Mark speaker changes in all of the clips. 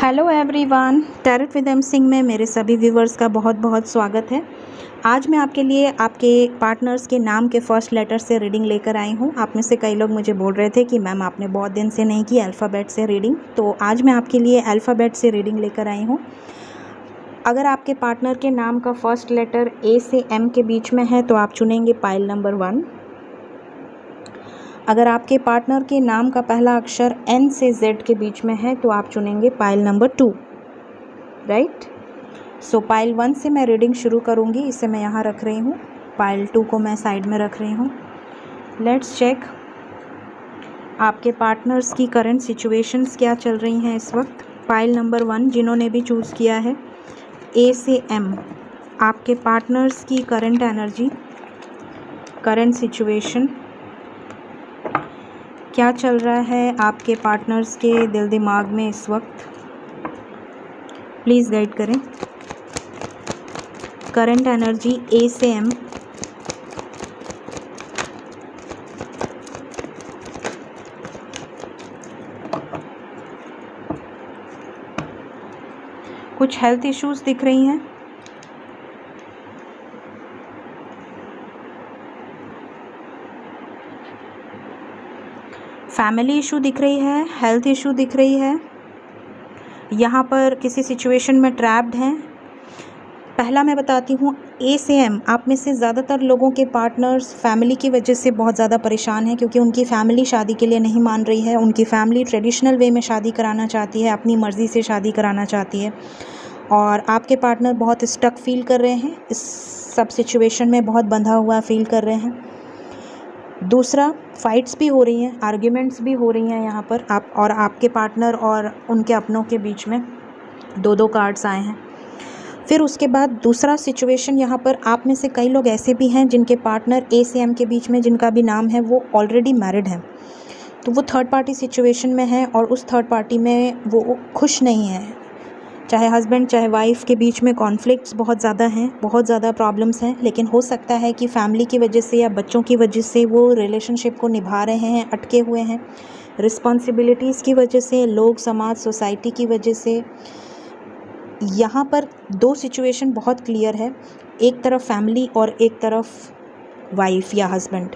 Speaker 1: Hello everyone, tarot with M Singh में मेरे सभी व्यूवर्स का बहुत बहुत स्वागत है। आज मैं आपके लिए आपके पार्टनर्स के नाम के फर्स्ट लेटर से रीडिंग लेकर आई हूँ। आप में से कई लोग मुझे बोल रहे थे कि मैम आपने बहुत दिन से नहीं की अल्फ़ाबेट से रीडिंग, तो आज मैं आपके लिए अल्फ़ाबेट से रीडिंग लेकर आई हूँ। अगर आपके पार्टनर के नाम का फर्स्ट लेटर ए से एम के बीच में है तो आप चुनेंगे पाइल नंबर 1। अगर आपके पार्टनर के नाम का पहला अक्षर एन से जेड के बीच में है तो आप चुनेंगे पाइल नंबर 2, राइट। सो पाइल 1 से मैं रीडिंग शुरू करूंगी। इसे मैं यहाँ रख रही हूँ, पाइल 2 को मैं साइड में रख रही हूँ। लेट्स चेक आपके पार्टनर्स की करंट सिचुएशंस क्या चल रही हैं इस वक्त। पाइल नंबर 1 जिन्होंने भी चूज़ किया है ए से एम, आपके पार्टनर्स की करंट एनर्जी, करंट सिचुएशन क्या चल रहा है आपके पार्टनर्स के दिल दिमाग में इस वक्त, प्लीज़ गाइड करें। करंट एनर्जी ए से एम, कुछ हेल्थ इश्यूज दिख रही हैं, फैमिली इशू दिख रही है, हेल्थ इशू दिख रही है, यहाँ पर किसी सिचुएशन में ट्रैप्ड हैं। पहला मैं बताती हूँ, ए से एम आप में से ज़्यादातर लोगों के पार्टनर्स फैमिली की वजह से बहुत ज़्यादा परेशान हैं, क्योंकि उनकी फैमिली शादी के लिए नहीं मान रही है। उनकी फैमिली ट्रेडिशनल वे में शादी कराना चाहती है, अपनी मर्ज़ी से शादी कराना चाहती है, और आपके पार्टनर बहुत स्टक फील कर रहे हैं, इस सब सिचुएशन में बहुत बंधा हुआ फील कर रहे हैं। दूसरा, फाइट्स भी हो रही हैं, आर्ग्यूमेंट्स भी हो रही हैं यहाँ पर आप और आपके पार्टनर और उनके अपनों के बीच में। दो कार्ड्स आए हैं। फिर उसके बाद दूसरा सिचुएशन, यहाँ पर आप में से कई लोग ऐसे भी हैं जिनके पार्टनर ए से एम के बीच में जिनका भी नाम है वो ऑलरेडी मैरिड हैं, तो वो थर्ड पार्टी सिचुएशन में है और उस थर्ड पार्टी में वो खुश नहीं है। चाहे हस्बैंड चाहे वाइफ के बीच में कॉन्फ्लिक्ट्स बहुत ज़्यादा हैं, बहुत ज़्यादा प्रॉब्लम्स हैं, लेकिन हो सकता है कि फैमिली की वजह से या बच्चों की वजह से वो रिलेशनशिप को निभा रहे हैं, अटके हुए हैं, रिस्पॉन्सिबिलिटीज़ की वजह से, लोग, समाज, सोसाइटी की वजह से। यहाँ पर दो सिचुएशन बहुत क्लियर है, एक तरफ फैमिली और एक तरफ वाइफ या हस्बैंड।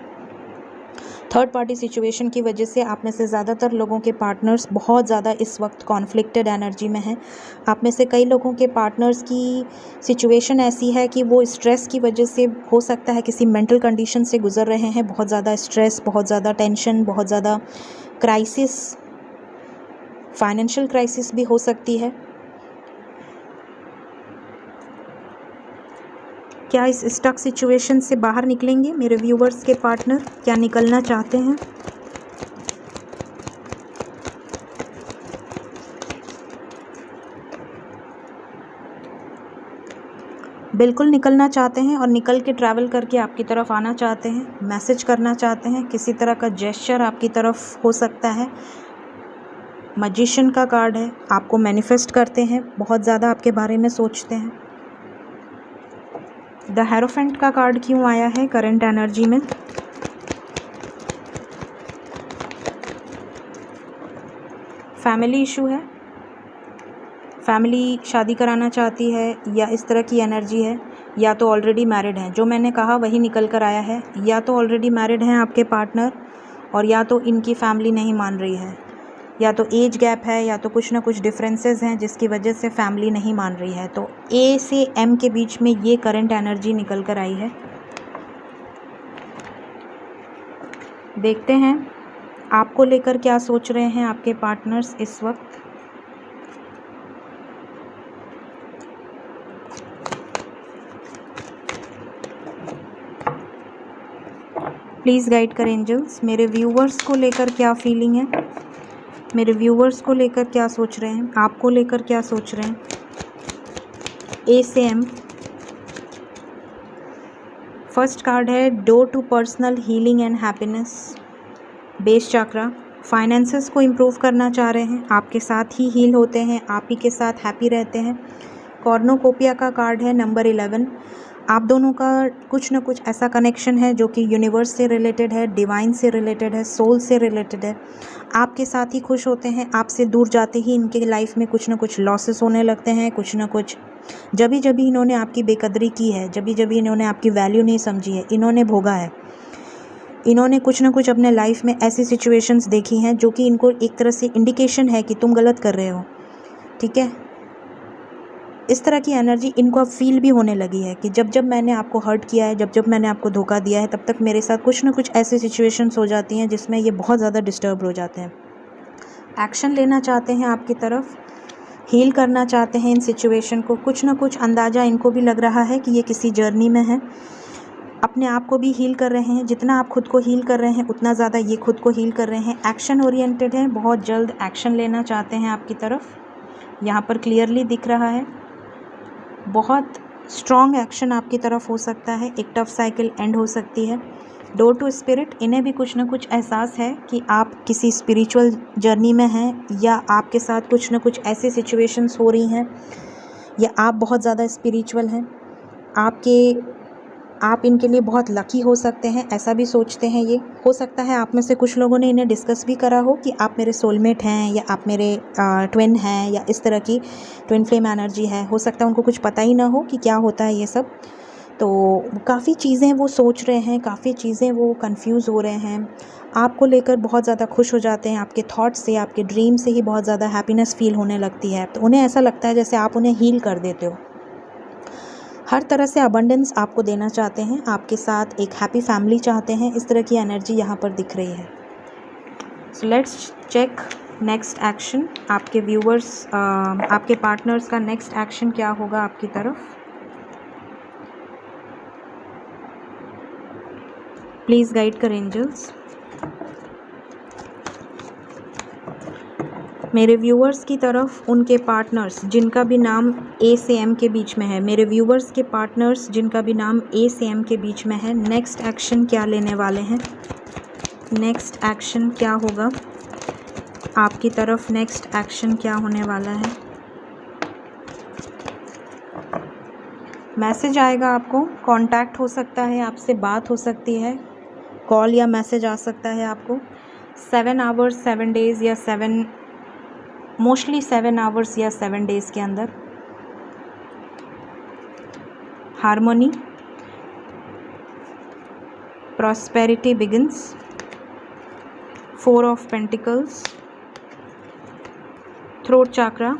Speaker 1: थर्ड पार्टी सिचुएशन की वजह से आप में से ज़्यादातर लोगों के पार्टनर्स बहुत ज़्यादा इस वक्त कॉन्फ्लिक्टेड एनर्जी में हैं। आप में से कई लोगों के पार्टनर्स की सिचुएशन ऐसी है कि वो स्ट्रेस की वजह से, हो सकता है किसी मेंटल कंडीशन से गुजर रहे हैं, बहुत ज़्यादा स्ट्रेस, बहुत ज़्यादा टेंशन, बहुत ज़्यादा क्राइसिस, फाइनेंशियल क्राइसिस भी हो सकती है। क्या इस स्टक सिचुएशन से बाहर निकलेंगे मेरे व्यूवर्स के पार्टनर? क्या निकलना चाहते हैं? बिल्कुल निकलना चाहते हैं और निकल के ट्रैवल करके आपकी तरफ आना चाहते हैं, मैसेज करना चाहते हैं, किसी तरह का जेस्चर आपकी तरफ हो सकता है। मैजिशियन का कार्ड है, आपको मैनिफेस्ट करते हैं, बहुत ज़्यादा आपके बारे में सोचते हैं। द हेरोफेंट का कार्ड क्यों आया है करंट एनर्जी में? फैमिली इशू है, फैमिली शादी कराना चाहती है या इस तरह की एनर्जी है, या तो ऑलरेडी मैरिड हैं, जो मैंने कहा वही निकल कर आया है। या तो ऑलरेडी मैरिड हैं आपके पार्टनर, और या तो इनकी फैमिली नहीं मान रही है, या तो एज गैप है, या तो कुछ ना कुछ डिफरेंसेस हैं जिसकी वजह से फैमिली नहीं मान रही है। तो ए से एम के बीच में ये करंट एनर्जी निकल कर आई है। देखते हैं आपको लेकर क्या सोच रहे हैं आपके पार्टनर्स इस वक्त। प्लीज़ गाइड करें एंजल्स, मेरे व्यूवर्स को लेकर क्या फीलिंग है, मेरे व्यूवर्स को लेकर क्या सोच रहे हैं, आपको लेकर क्या सोच रहे हैं। ए से एम, फर्स्ट कार्ड है door to personal healing and happiness, base chakra. Finances को इम्प्रूव करना चाह रहे हैं, आपके साथ ही हील होते हैं, आप ही के साथ हैप्पी रहते हैं। कॉर्नोकोपिया का कार्ड है नंबर 11, आप दोनों का कुछ ना कुछ ऐसा कनेक्शन है जो कि यूनिवर्स से रिलेटेड है, डिवाइन से रिलेटेड है, सोल से रिलेटेड है। आपके साथ ही खुश होते हैं, आपसे दूर जाते ही इनके लाइफ में कुछ ना कुछ लॉसेस होने लगते हैं, कुछ ना कुछ जभी जभी इन्होंने आपकी बेकदरी की है, जभी जभी इन्होंने आपकी वैल्यू नहीं समझी है, इन्होंने भोगा है। इन्होंने कुछ ना कुछ अपने लाइफ में ऐसी सिचुएशंस देखी हैं जो कि इनको एक तरह से इंडिकेशन है कि तुम गलत कर रहे हो, ठीक है। इस तरह की एनर्जी इनको अब फील भी होने लगी है कि जब जब मैंने आपको हर्ट किया है, जब जब मैंने आपको धोखा दिया है, तब तक मेरे साथ कुछ ना कुछ ऐसी सिचुएशंस हो जाती हैं जिसमें ये बहुत ज़्यादा डिस्टर्ब हो जाते हैं। एक्शन लेना चाहते हैं आपकी तरफ, हील करना चाहते हैं इन सिचुएशन को। कुछ ना कुछ अंदाज़ा इनको भी लग रहा है कि ये किसी जर्नी में है, अपने आप को भी हील कर रहे हैं। जितना आप खुद को हील कर रहे हैं उतना ज़्यादा ये खुद को हील कर रहे हैं। एक्शन ओरिएंटेड हैं, बहुत जल्द एक्शन लेना चाहते हैं आपकी तरफ, यहाँ पर क्लियरली दिख रहा है। बहुत स्ट्रॉन्ग एक्शन आपकी तरफ हो सकता है, एक टफ साइकिल एंड हो सकती है। डोर टू स्पिरिट, इन्हें भी कुछ ना कुछ एहसास है कि आप किसी स्पिरिचुअल जर्नी में हैं, या आपके साथ कुछ ना कुछ ऐसी सिचुएशंस हो रही हैं, या आप बहुत ज़्यादा स्पिरिचुअल हैं। आप इनके लिए बहुत लकी हो सकते हैं, ऐसा भी सोचते हैं ये। हो सकता है आप में से कुछ लोगों ने इन्हें डिस्कस भी करा हो कि आप मेरे सोलमेट हैं, या आप मेरे ट्विन हैं, या इस तरह की ट्विन फ्लेम एनर्जी है। हो सकता है उनको कुछ पता ही ना हो कि क्या होता है ये सब। तो काफ़ी चीज़ें वो सोच रहे हैं, काफ़ी चीज़ें वो कंफ्यूज हो रहे हैं, आपको लेकर बहुत ज़्यादा खुश हो जाते हैं। आपके थॉट्स से, आपके ड्रीम से ही बहुत ज़्यादा हैप्पीनेस फील होने लगती है। तो उन्हें ऐसा लगता है जैसे आप उन्हें हील कर देते हो। हर तरह से अबंडेंस आपको देना चाहते हैं, आपके साथ एक हैप्पी फैमिली चाहते हैं। इस तरह की एनर्जी यहाँ पर दिख रही है। So let's check next action. आपके व्यूअर्स, आपके पार्टनर्स का नेक्स्ट एक्शन क्या होगा आपकी तरफ। प्लीज़ गाइड कर एंजल्स। मेरे व्यूअर्स की तरफ उनके पार्टनर्स जिनका भी नाम ए से एम के बीच में है, मेरे व्यूअर्स के पार्टनर्स जिनका भी नाम ए से एम के बीच में है, नेक्स्ट एक्शन क्या लेने वाले हैं। नेक्स्ट एक्शन क्या होगा आपकी तरफ, नेक्स्ट एक्शन क्या होने वाला है। मैसेज आएगा आपको, कांटेक्ट हो सकता है, आपसे बात हो सकती है, कॉल या मैसेज आ सकता है आपको। 7 आवर्स 7 डेज़ या 7 मोस्टली 7 आवर्स या 7 डेज़ के अंदर। Harmony, prosperity begins, 4 of pentacles, throat chakra,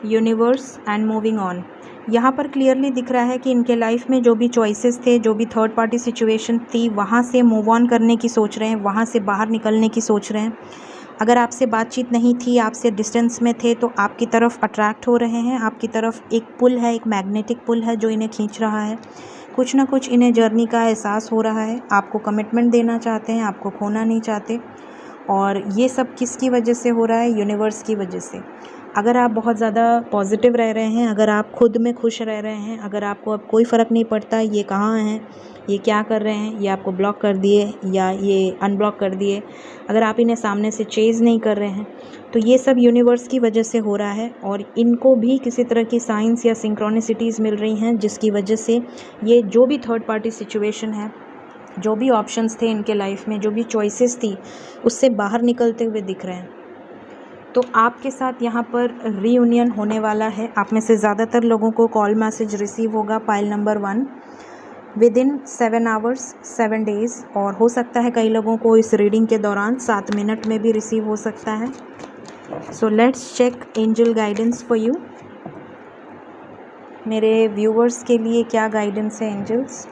Speaker 1: universe and moving on. यहाँ पर क्लियरली दिख रहा है कि इनके लाइफ में जो भी चॉइसेस थे, जो भी थर्ड पार्टी सिचुएशन थी, वहाँ से मूव ऑन करने की सोच रहे हैं, वहाँ से बाहर निकलने की सोच रहे हैं। अगर आपसे बातचीत नहीं थी, आपसे डिस्टेंस में थे, तो आपकी तरफ अट्रैक्ट हो रहे हैं। आपकी तरफ एक पुल है, एक मैग्नेटिक पुल है जो इन्हें खींच रहा है। कुछ ना कुछ इन्हें जर्नी का एहसास हो रहा है। आपको कमिटमेंट देना चाहते हैं, आपको खोना नहीं चाहते। और ये सब किसकी वजह से हो रहा है, यूनिवर्स की वजह से। अगर आप बहुत ज़्यादा पॉजिटिव रह रहे हैं, अगर आप खुद में खुश रह रहे हैं, अगर आपको अब कोई फ़र्क नहीं पड़ता ये कहाँ हैं, ये क्या कर रहे हैं, ये आपको ब्लॉक कर दिए या ये अनब्लॉक कर दिए, अगर आप इन्हें सामने से चेज़ नहीं कर रहे हैं, तो ये सब यूनिवर्स की वजह से हो रहा है। और इनको भी किसी तरह की साइंस या सिंक्रोनिसिटीज़ मिल रही हैं जिसकी वजह से ये जो भी थर्ड पार्टी सिचुएशन है, जो भी ऑप्शंस थे इनके लाइफ में, जो भी चॉइसेस थी, उससे बाहर निकलते हुए दिख रहे हैं। तो आपके साथ यहाँ पर रीयूनियन होने वाला है। आप में से ज़्यादातर लोगों को कॉल मैसेज रिसीव होगा pile number 1 within 7 hours 7 days, और हो सकता है कई लोगों को इस रीडिंग के दौरान 7 मिनट में भी रिसीव हो सकता है। So let's check angel guidance for you. मेरे व्यूअर्स के लिए क्या गाइडेंस है angels.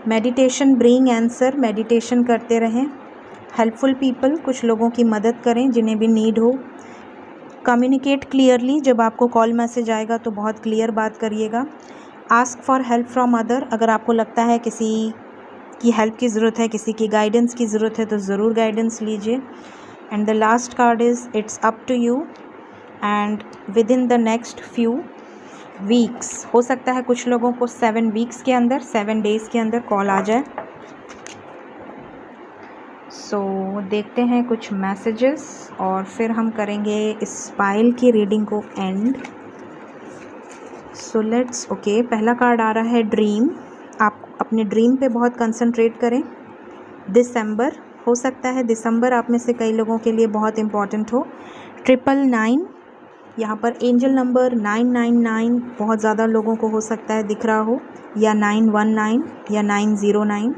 Speaker 1: Meditation bring answer, meditation करते रहें। हेल्पफुल पीपल, कुछ लोगों की मदद करें जिन्हें भी नीड हो। कम्युनिकेट क्लियरली, जब आपको कॉल मैसेज आएगा तो बहुत क्लियर बात करिएगा। Ask for help from other, अगर आपको लगता है किसी की हेल्प की ज़रूरत है, किसी की गाइडेंस की ज़रूरत है, तो ज़रूर गाइडेंस लीजिए। And the last card is it's up to you and within the next few weeks, हो सकता है कुछ लोगों को 7 वीक्स के अंदर, 7 डेज़ के अंदर कॉल आ जाए। सो देखते हैं कुछ मैसेजेस और फिर हम करेंगे इस पाइल की रीडिंग को एंड। सो लेट्स ओके, पहला कार्ड आ रहा है ड्रीम। आप अपने ड्रीम पे बहुत कंसंट्रेट करें। दिसंबर, हो सकता है दिसंबर आप में से कई लोगों के लिए बहुत इम्पॉर्टेंट हो। 999, यहाँ पर एंजल नंबर 999 बहुत ज़्यादा लोगों को हो सकता है दिख रहा हो, या 919 या 909।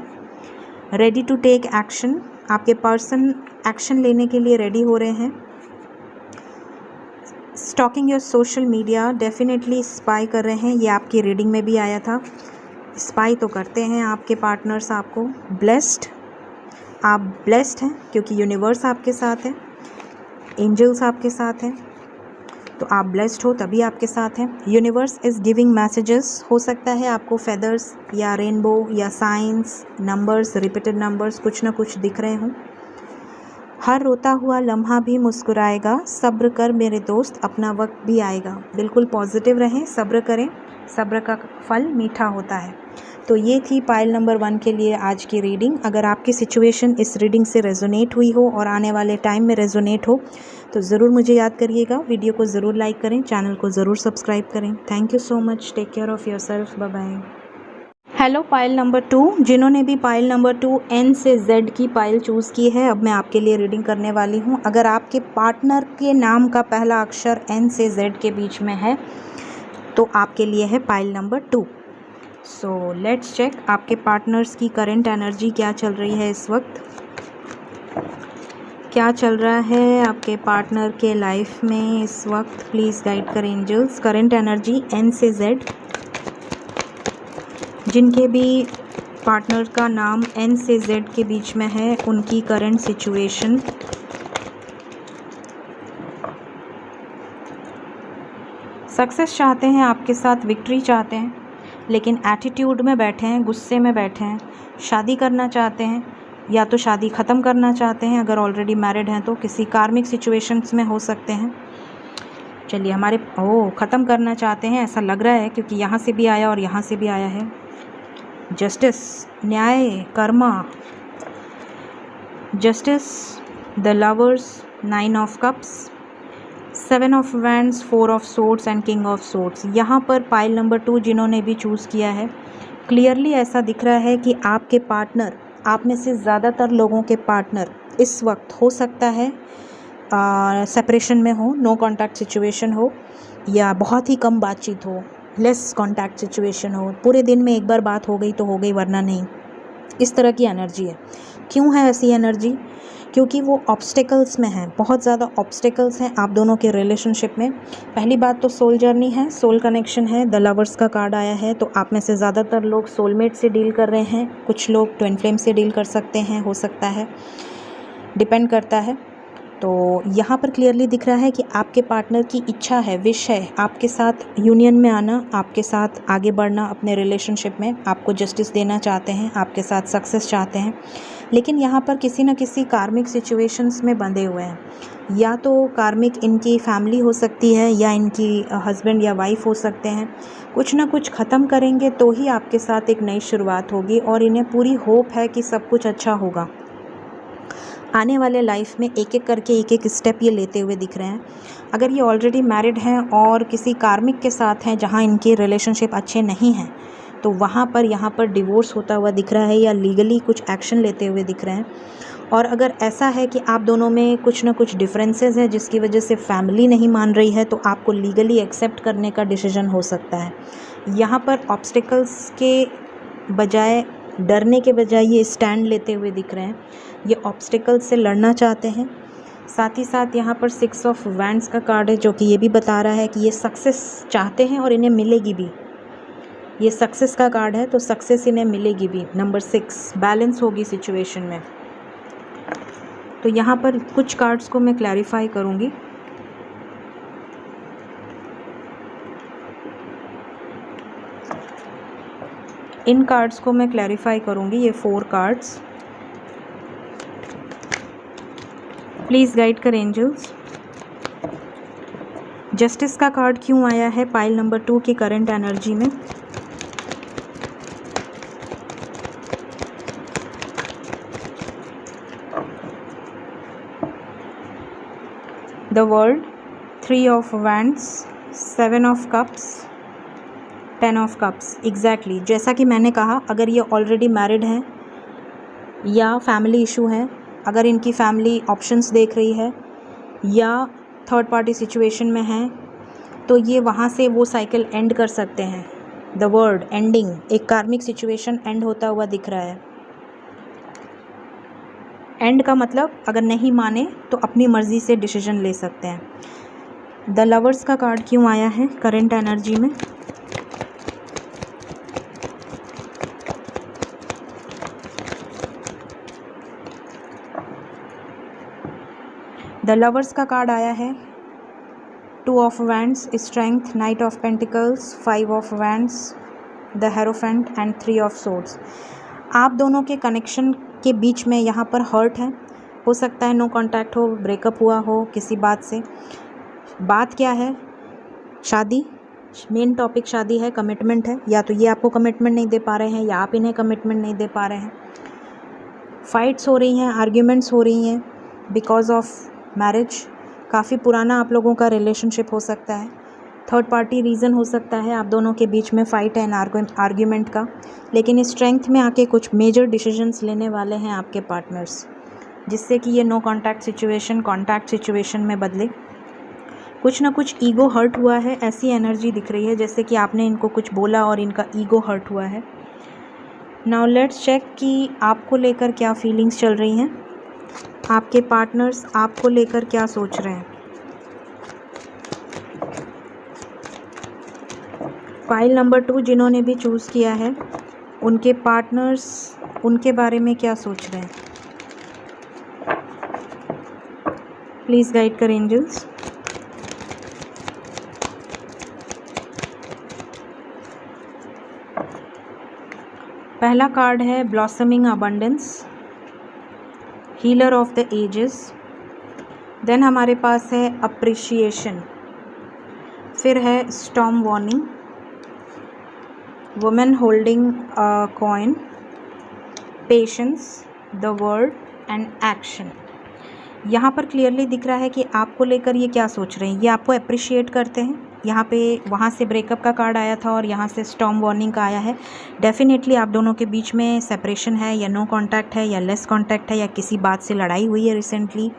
Speaker 1: रेडी टू टेक एक्शन, आपके पर्सन एक्शन लेने के लिए रेडी हो रहे हैं। Stalking your social media, definitely spy कर रहे हैं, ये आपकी रीडिंग में भी आया था। स्पाई तो करते हैं आपके पार्टनर्स आपको। ब्लेस्ड, आप ब्लेस्ड हैं क्योंकि यूनिवर्स आपके साथ है, एंजल्स आपके साथ हैं, तो आप ब्लेस्ड हो तभी आपके साथ हैं। यूनिवर्स इज़ गिविंग मैसेजेस, हो सकता है आपको फेदर्स या रेनबो या साइंस, नंबर्स, रिपीटेड नंबर्स कुछ ना कुछ दिख रहे हों। हर रोता हुआ लम्हा भी मुस्कुराएगा, सब्र कर मेरे दोस्त, अपना वक्त भी आएगा। बिल्कुल पॉजिटिव रहें, सब्र करें, सब्र का फल मीठा होता है। तो ये थी पाइल नंबर 1 के लिए आज की रीडिंग। अगर आपकी सिचुएशन इस रीडिंग से रेजोनेट हुई हो और आने वाले टाइम में रेजोनेट हो तो ज़रूर मुझे याद करिएगा। वीडियो को ज़रूर लाइक करें, चैनल को ज़रूर सब्सक्राइब करें। Thank you so much, take care of yourself, bye bye. Hello pile number 2, जिन्होंने भी पाइल नंबर 2 एन से जेड की पाइल चूज़ की है, अब मैं आपके लिए रीडिंग करने वाली हूँ। अगर आपके पार्टनर के नाम का पहला अक्षर एन से जेड के बीच में है तो आपके लिए है pile number 2। So let's check आपके पार्टनर्स की करंट एनर्जी क्या चल रही है इस वक्त, क्या चल रहा है आपके पार्टनर के लाइफ में इस वक्त। प्लीज़ गाइड करें एंजल्स। करंट एनर्जी एन से जेड, जिनके भी पार्टनर का नाम एन से जेड के बीच में है, उनकी करंट सिचुएशन। सक्सेस चाहते हैं आपके साथ, विक्ट्री चाहते हैं, लेकिन एटीट्यूड में बैठे हैं, गुस्से में बैठे हैं। शादी करना चाहते हैं या तो शादी ख़त्म करना चाहते हैं, अगर ऑलरेडी मैरिड हैं तो किसी कार्मिक सिचुएशंस में हो सकते हैं। चलिए हमारे ख़त्म करना चाहते हैं ऐसा लग रहा है, क्योंकि यहाँ से भी आया और यहाँ से भी आया है। जस्टिस, न्याय, Karma, justice, the lovers, 9 of cups, 7 of wands, 4 of swords and king of swords. यहाँ पर पाइल नंबर 2 जिन्होंने भी चूज़ किया है, क्लियरली ऐसा दिख रहा है कि आपके पार्टनर, आप में से ज़्यादातर लोगों के पार्टनर इस वक्त हो सकता है सेपरेशन में हो, नो कॉन्टैक्ट सिचुएशन हो, या बहुत ही कम बातचीत हो, लेस कॉन्टैक्ट सिचुएशन हो। पूरे दिन में एक बार बात हो गई तो हो गई, वरना नहीं। इस तरह की एनर्जी है। क्यों है ऐसी एनर्जी? क्योंकि वो ऑब्स्टिकल्स में हैं, बहुत ज़्यादा ऑब्स्टिकल्स हैं आप दोनों के रिलेशनशिप में। पहली बात तो सोल जर्नी है, सोल कनेक्शन है, द लवर्स का कार्ड आया है, तो आप में से ज़्यादातर लोग सोलमेट से डील कर रहे हैं, कुछ लोग ट्विन फ्लेम से डील कर सकते हैं, हो सकता है, डिपेंड करता है। तो यहाँ पर क्लियरली दिख रहा है कि आपके पार्टनर की इच्छा है, विश है आपके साथ यूनियन में आना, आपके साथ आगे बढ़ना अपने रिलेशनशिप में, आपको जस्टिस देना चाहते हैं, आपके साथ सक्सेस चाहते हैं, लेकिन यहाँ पर किसी न किसी कार्मिक सिचुएशंस में बंधे हुए हैं। या तो कार्मिक इनकी फैमिली हो सकती है, या इनकी हस्बैंड या वाइफ हो सकते हैं। कुछ ना कुछ ख़त्म करेंगे तो ही आपके साथ एक नई शुरुआत होगी, और इन्हें पूरी होप है कि सब कुछ अच्छा होगा। आने वाले लाइफ में एक एक करके एक एक स्टेप ये लेते हुए दिख रहे हैं। अगर ये ऑलरेडी मैरिड हैं और किसी कार्मिक के साथ हैं जहाँ इनके रिलेशनशिप अच्छे नहीं हैं, तो वहाँ पर यहाँ पर डिवोर्स होता हुआ दिख रहा है, या लीगली कुछ एक्शन लेते हुए दिख रहे हैं। और अगर ऐसा है कि आप दोनों में कुछ ना कुछ डिफरेंसेस है जिसकी वजह से फैमिली नहीं मान रही है, तो आपको लीगली एक्सेप्ट करने का डिसीजन हो सकता है। यहाँ पर ऑब्स्टिकल्स के बजाय, डरने के बजाय ये स्टैंड लेते हुए दिख रहे हैं, ये ऑब्स्टिकल्स से लड़ना चाहते हैं। साथ ही साथ यहाँ पर 6 ऑफ वैंड्स का कार्ड है, जो कि ये भी बता रहा है कि ये सक्सेस चाहते हैं और इन्हें मिलेगी भी। ये सक्सेस का कार्ड है, तो सक्सेस इन्हें मिलेगी भी। नंबर 6, बैलेंस होगी सिचुएशन में। तो यहाँ पर कुछ कार्ड्स को मैं क्लैरिफाई करूँगी। इन कार्ड्स को मैं क्लैरिफाई करूँगी, ये 4 कार्ड्स। प्लीज़ गाइड करें एंजल्स। जस्टिस का कार्ड क्यों आया है पाइल नंबर 2 की करंट एनर्जी में? The world, 3 of wands, 7 of cups, 10 of cups, exactly जैसा कि मैंने कहा, अगर ये ऑलरेडी मैरिड हैं या फैमिली इशू है, अगर इनकी फैमिली ऑप्शंस देख रही है या थर्ड पार्टी सिचुएशन में हैं, तो ये वहाँ से वो साइकिल एंड कर सकते हैं। द वर्ड एंडिंग, एक कार्मिक सिचुएशन एंड होता हुआ दिख रहा है। एंड का मतलब अगर नहीं माने तो अपनी मर्ज़ी से डिसीजन ले सकते हैं। द लवर्स का कार्ड क्यों आया है करंट एनर्जी में? द लवर्स का कार्ड आया है 2 of wands, strength, night of pentacles, 5 of wands, the hierophant and 3 of swords. आप दोनों के कनेक्शन के बीच में यहाँ पर हर्ट है, हो सकता है नो कांटेक्ट हो, ब्रेकअप हुआ हो किसी बात से। बात क्या है? शादी, मेन टॉपिक शादी है, कमिटमेंट है। या तो ये आपको कमिटमेंट नहीं दे पा रहे हैं या आप इन्हें कमिटमेंट नहीं दे पा रहे हैं। फाइट्स हो रही हैं, आर्ग्यूमेंट्स हो रही हैं बिकॉज ऑफ मैरिज। काफ़ी पुराना आप लोगों का रिलेशनशिप हो सकता है। थर्ड पार्टी रीज़न हो सकता है आप दोनों के बीच में फ़ाइट एंड आर्ग्यूमेंट का। लेकिन स्ट्रेंथ में आके कुछ मेजर डिसीजंस लेने वाले हैं आपके पार्टनर्स, जिससे कि ये no contact situation contact situation में बदले। कुछ ना कुछ ईगो हर्ट हुआ है, ऐसी एनर्जी दिख रही है जैसे कि आपने इनको कुछ बोला और इनका ईगो हर्ट हुआ है। नाउ लेट्स चेक कि आपको लेकर क्या फीलिंग्स चल रही हैं, आपके पार्टनर्स आपको लेकर क्या सोच रहे हैं। फाइल नंबर 2 जिन्होंने भी चूज़ किया है, उनके पार्टनर्स उनके बारे में क्या सोच रहे हैं, प्लीज़ गाइड कर एंजल्स। पहला कार्ड है blossoming abundance, healer of the ages. Then हमारे पास है अप्रिशिएशन, फिर है storm warning, women holding a coin, patience, the word and action. यहाँ पर क्लियरली दिख रहा है कि आपको लेकर ये क्या सोच रहे हैं। ये आपको अप्रिशिएट करते हैं। यहाँ पे वहाँ से ब्रेकअप का कार्ड आया था और यहाँ से स्टॉर्म वार्निंग का आया है। डेफिनेटली आप दोनों के बीच में सेपरेशन है या नो कांटेक्ट है या लेस कांटेक्ट है या किसी बात से लड़ाई हुई है रिसेंटली।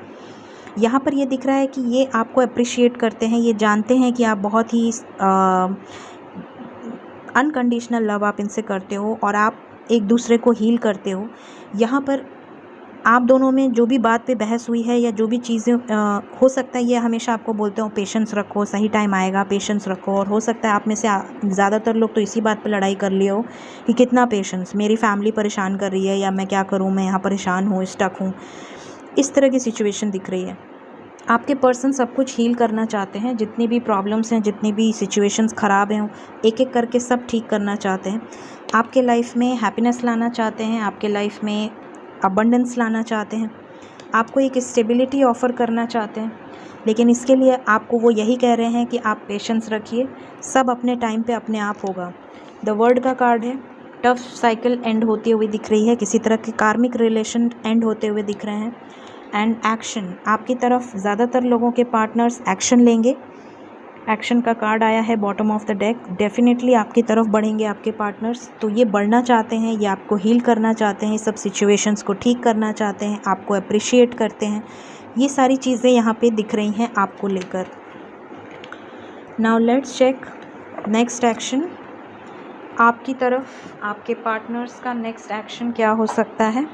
Speaker 1: यहाँ पर ये दिख रहा है कि ये आपको अप्रिशिएट करते हैं, ये जानते हैं कि आप बहुत ही अनकंडीशनल लव आप इनसे करते हो और आप एक दूसरे को हील करते हो। यहाँ पर आप दोनों में जो भी बात पे बहस हुई है या जो भी चीज़ें हो सकता है, ये हमेशा आपको बोलते हो पेशेंस रखो, सही टाइम आएगा, पेशेंस रखो। और हो सकता है आप में से ज़्यादातर लोग तो इसी बात पे लड़ाई कर लिए हो कि कितना पेशेंस, मेरी फैमिली परेशान कर रही है या मैं क्या करूँ, मैं यहाँ परेशान हूँ, स्टक हूँ। इस तरह की सिचुएशन दिख रही है। आपके पर्सन सब कुछ हील करना चाहते हैं, जितनी भी प्रॉब्लम्स हैं, जितनी भी सिचुएशंस ख़राब हैं, एक एक करके सब ठीक करना चाहते हैं। आपके लाइफ में हैप्पीनेस लाना चाहते हैं, आपके लाइफ में अबंडेंस लाना चाहते हैं, आपको एक स्टेबिलिटी ऑफ़र करना चाहते हैं। लेकिन इसके लिए आपको वो यही कह रहे हैं कि आप पेशेंस रखिए, सब अपने टाइम पे अपने आप होगा। द वर्ड का कार्ड है, टफ साइकिल एंड होती हुई दिख रही है, किसी तरह के कार्मिक रिलेशन एंड होते हुए दिख रहे हैं। एंड एक्शन, आपकी तरफ ज़्यादातर लोगों के पार्टनर्स एक्शन लेंगे। एक्शन का कार्ड आया है bottom of the deck. Definitely आपकी तरफ बढ़ेंगे आपके पार्टनर्स। तो ये बढ़ना चाहते हैं, ये आपको हील करना चाहते हैं, सब सिचुएशंस को ठीक करना चाहते हैं, आपको अप्रिशिएट करते हैं। ये सारी चीज़ें यहाँ पे दिख रही हैं आपको लेकर। Now let's check next action. आपकी तरफ आपके पार्टनर्स का नेक्स्ट एक्शन क्या हो सकता है,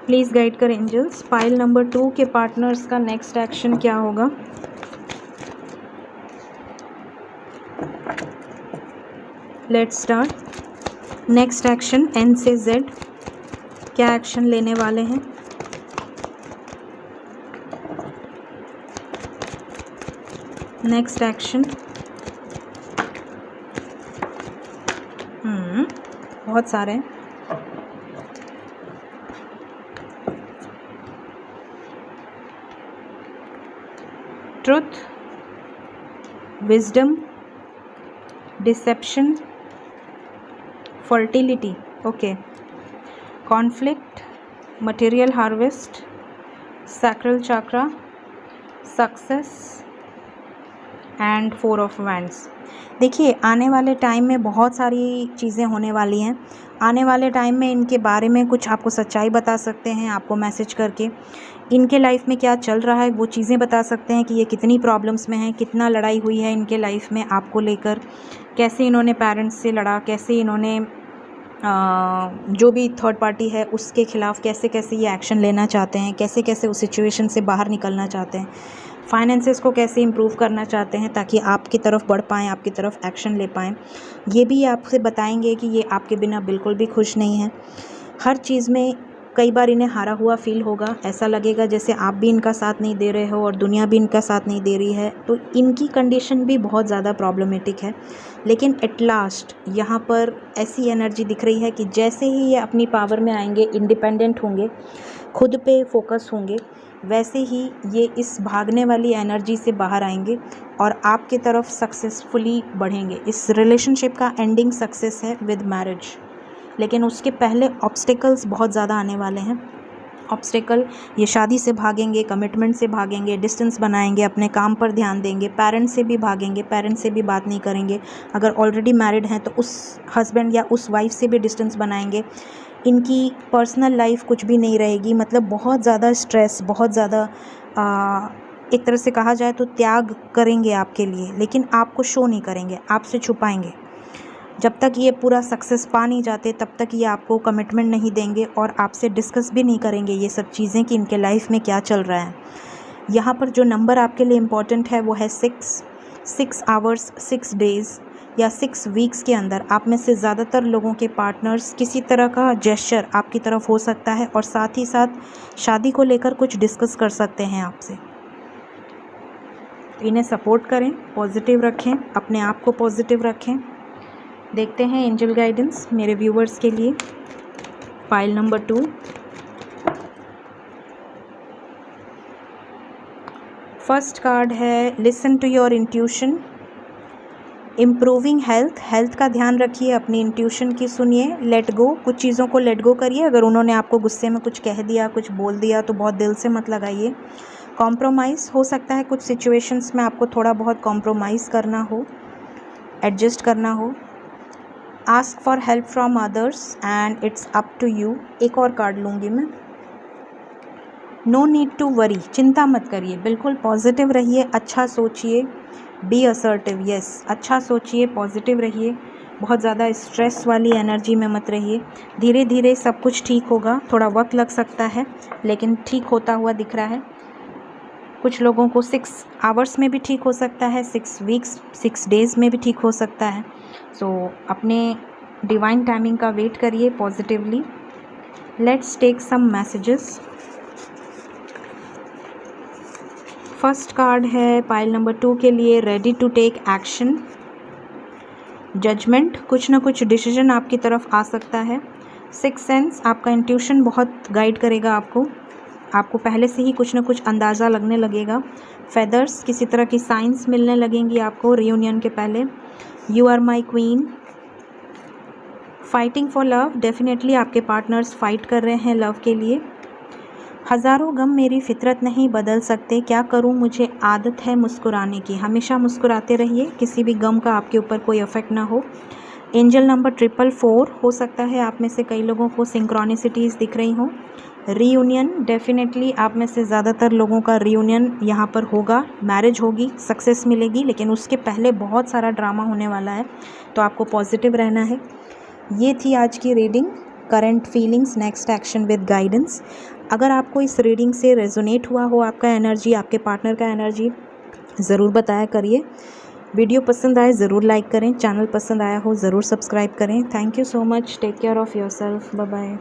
Speaker 1: प्लीज़ गाइड कर एंजल्स। पाइल नंबर 2 के पार्टनर्स का नेक्स्ट एक्शन क्या होगा। Let's start. Next action N से जेड, क्या एक्शन लेने वाले हैं। नेक्स्ट एक्शन, बहुत सारे हैं। Truth, wisdom, deception, fertility, okay, conflict, material harvest, sacral chakra, success and 4 of wands. देखिए आने वाले टाइम में बहुत सारी चीज़ें होने वाली हैं। आने वाले टाइम में इनके बारे में कुछ आपको सच्चाई बता सकते हैं, आपको मैसेज करके इनके लाइफ में क्या चल रहा है वो चीज़ें बता सकते हैं कि ये कितनी प्रॉब्लम्स में हैं, कितना लड़ाई हुई है इनके लाइफ में आपको लेकर, कैसे इन्होंने पेरेंट्स से लड़ा, कैसे इन्होंने जो भी थर्ड पार्टी है उसके ख़िलाफ़ कैसे कैसे ये एक्शन लेना चाहते हैं, कैसे कैसे उस सिचुएशन से बाहर निकलना चाहते हैं, फाइनेंसेस को कैसे इम्प्रूव करना चाहते हैं ताकि आपकी तरफ बढ़ पाएँ, आपकी तरफ एक्शन ले पाएँ। ये भी आपसे बताएंगे कि ये आपके बिना बिल्कुल भी खुश नहीं हैं। हर चीज़ में कई बार इन्हें हारा हुआ फील होगा, ऐसा लगेगा जैसे आप भी इनका साथ नहीं दे रहे हो और दुनिया भी इनका साथ नहीं दे रही है। तो इनकी कंडीशन भी बहुत ज़्यादा प्रॉब्लमेटिक है। लेकिन एट लास्ट यहाँ पर ऐसी एनर्जी दिख रही है कि जैसे ही ये अपनी पावर में आएंगे, इंडिपेंडेंट होंगे, खुद पे फोकस होंगे, वैसे ही ये इस भागने वाली एनर्जी से बाहर आएंगे और आपकी तरफ सक्सेसफुली बढ़ेंगे। इस रिलेशनशिप का एंडिंग सक्सेस है विद मैरिज, लेकिन उसके पहले ऑब्स्टिकल्स बहुत ज़्यादा आने वाले हैं। ऑब्स्टिकल, ये शादी से भागेंगे, कमिटमेंट से भागेंगे, डिस्टेंस बनाएंगे, अपने काम पर ध्यान देंगे, पेरेंट्स से भी भागेंगे, पेरेंट्स से भी बात नहीं करेंगे। अगर ऑलरेडी मैरिड हैं तो उस हस्बैंड या उस वाइफ से भी डिस्टेंस बनाएंगे। इनकी पर्सनल लाइफ कुछ भी नहीं रहेगी। मतलब बहुत ज़्यादा स्ट्रेस, बहुत ज़्यादा एक तरह से कहा जाए तो त्याग करेंगे आपके लिए, लेकिन आपको शो नहीं करेंगे, आपसे छुपाएंगे। जब तक ये पूरा सक्सेस पा नहीं जाते तब तक ये आपको कमिटमेंट नहीं देंगे और आपसे डिस्कस भी नहीं करेंगे ये सब चीज़ें कि इनके लाइफ में क्या चल रहा है। यहाँ पर जो नंबर आपके लिए इम्पॉर्टेंट है वो है 6 आवर्स 6 डेज़ या 6 वीक्स के अंदर आप में से ज़्यादातर लोगों के पार्टनर्स किसी तरह का जेस्चर आपकी तरफ हो सकता है और साथ ही साथ शादी को लेकर कुछ डिस्कस कर सकते हैं आपसे। इन्हें सपोर्ट करें, पॉजिटिव रखें, अपने आप को पॉजिटिव रखें। देखते हैं एंजल गाइडेंस मेरे व्यूवर्स के लिए। पाइल नंबर 2, फर्स्ट कार्ड है listen to your intuition, improving health. Health का ध्यान रखिए, अपनी इंट्यूशन की सुनिए, लेट गो, कुछ चीज़ों को लेट गो करिए। अगर उन्होंने आपको गुस्से में कुछ कह दिया, कुछ बोल दिया तो बहुत दिल से मत लगाइए। कॉम्प्रोमाइज़ हो सकता है, कुछ सिचुएशंस में आपको थोड़ा बहुत कॉम्प्रोमाइज़ करना हो, एडजस्ट करना हो। Ask for help from others and it's up to you. एक और कार्ड लूँगी मैं। नो नीड टू वरी, चिंता मत करिए, बिल्कुल पॉजिटिव रहिए, अच्छा सोचिए, बी असर्टिव। यस, अच्छा सोचिए, पॉजिटिव रहिए, बहुत ज़्यादा स्ट्रेस वाली एनर्जी में मत रहिए। धीरे धीरे सब कुछ ठीक होगा, थोड़ा वक्त लग सकता है लेकिन ठीक होता हुआ दिख रहा है। कुछ लोगों को 6 आवर्स में भी ठीक हो सकता है, 6 वीक्स 6 डेज़ में भी ठीक हो सकता है। सो अपने डिवाइन टाइमिंग का वेट करिए positively. Let's take some messages. First card है पाइल नंबर 2 के लिए, ready to take action, judgement. कुछ ना कुछ डिसीजन आपकी तरफ आ सकता है। 6 सेंस, आपका इंट्यूशन बहुत गाइड करेगा आपको पहले से ही कुछ ना कुछ अंदाज़ा लगने लगेगा। फेदर्स, किसी तरह की साइंस मिलने लगेंगी आपको रियूनियन के पहले। You are my queen. Fighting for love, definitely आपके पार्टनर्स फाइट कर रहे हैं लव के लिए। हज़ारों गम मेरी फितरत नहीं बदल सकते, क्या करूं मुझे आदत है मुस्कुराने की। हमेशा मुस्कुराते रहिए, किसी भी गम का आपके ऊपर कोई इफेक्ट ना हो। एंजल नंबर 444, हो सकता है आप में से कई लोगों को सिंक्रोनिसिटीज़ दिख रही हों। रीयूनियन, डेफिनेटली आप में से ज़्यादातर लोगों का रीयूनियन यहाँ पर होगा, मैरिज होगी, सक्सेस मिलेगी, लेकिन उसके पहले बहुत सारा ड्रामा होने वाला है, तो आपको पॉजिटिव रहना है। ये थी आज की reading, current feelings, next action with guidance. अगर आपको इस रीडिंग से रेजोनेट हुआ हो आपका एनर्जी, आपके पार्टनर का एनर्जी, ज़रूर बताया करिए। वीडियो पसंद आए ज़रूर लाइक करें, चैनल पसंद आया हो ज़रूर सब्सक्राइब करें। Thank you so much, take care of yourself, bye bye.